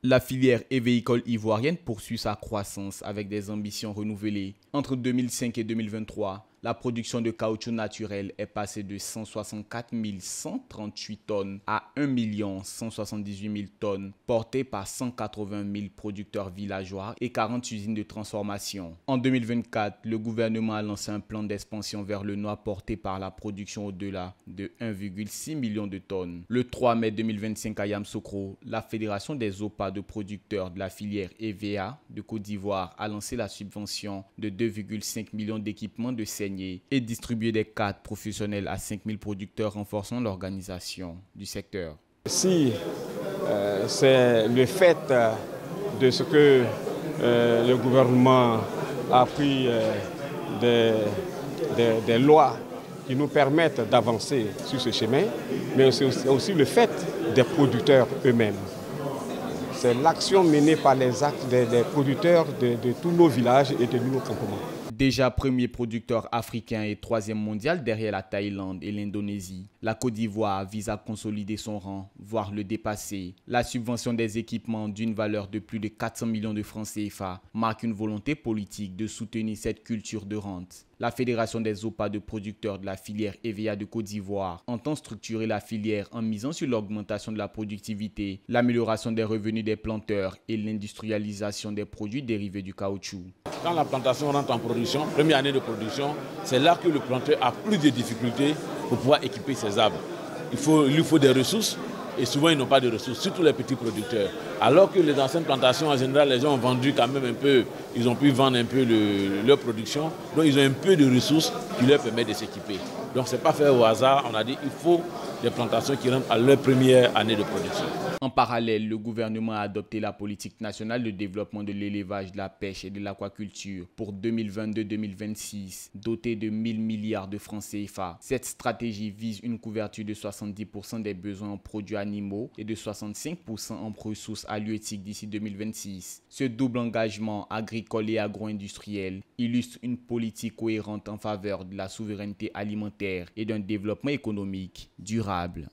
La filière évéicole ivoirienne poursuit sa croissance avec des ambitions renouvelées. Entre 2005 et 2023, la production de caoutchouc naturel est passée de 164 138 tonnes à 1 178 000 tonnes, portée par 180 000 producteurs villageois et 40 usines de transformation. En 2024, le gouvernement a lancé un plan d'expansion vers le noir porté par la production au-delà de 1,6 million de tonnes. Le 3 mai 2025 à Yamoussoukro, la Fédération des OPA de producteurs de la filière EVA de Côte d'Ivoire a lancé la subvention de 2,5 millions d'équipements de saignée et distribué des cartes professionnelles à 5 000 producteurs renforçant l'organisation du secteur. Si c'est le fait de ce que le gouvernement a pris des lois qui nous permettent d'avancer sur ce chemin, mais c'est aussi le fait des producteurs eux-mêmes. C'est l'action menée par les actes des producteurs de tous nos villages et de nos campements. Déjà premier producteur africain et troisième mondial derrière la Thaïlande et l'Indonésie, la Côte d'Ivoire vise à consolider son rang, voire le dépasser. La subvention des équipements d'une valeur de plus de 400 millions de francs CFA marque une volonté politique de soutenir cette culture de rente. La Fédération des OPA de producteurs de la filière EVA de Côte d'Ivoire entend structurer la filière en misant sur l'augmentation de la productivité, l'amélioration des revenus des planteurs et l'industrialisation des produits dérivés du caoutchouc. Quand la plantation rentre en production, première année de production, c'est là que le planteur a plus de difficultés pour pouvoir équiper ses arbres. Il lui faut des ressources et souvent ils n'ont pas de ressources, surtout les petits producteurs. Alors que les anciennes plantations, en général, les gens ont vendu quand même un peu, ils ont pu vendre un peu leur production, donc ils ont un peu de ressources qui leur permettent de s'équiper. Donc ce n'est pas fait au hasard, on a dit qu'il faut des plantations qui rentrent à leur première année de production. En parallèle, le gouvernement a adopté la politique nationale de développement de l'élevage, de la pêche et de l'aquaculture pour 2022-2026, dotée de 1 000 milliards de francs CFA. Cette stratégie vise une couverture de 70% des besoins en produits animaux et de 65% en ressources halieutiques d'ici 2026. Ce double engagement agricole et agro-industriel illustre une politique cohérente en faveur de la souveraineté alimentaire et d'un développement économique durable.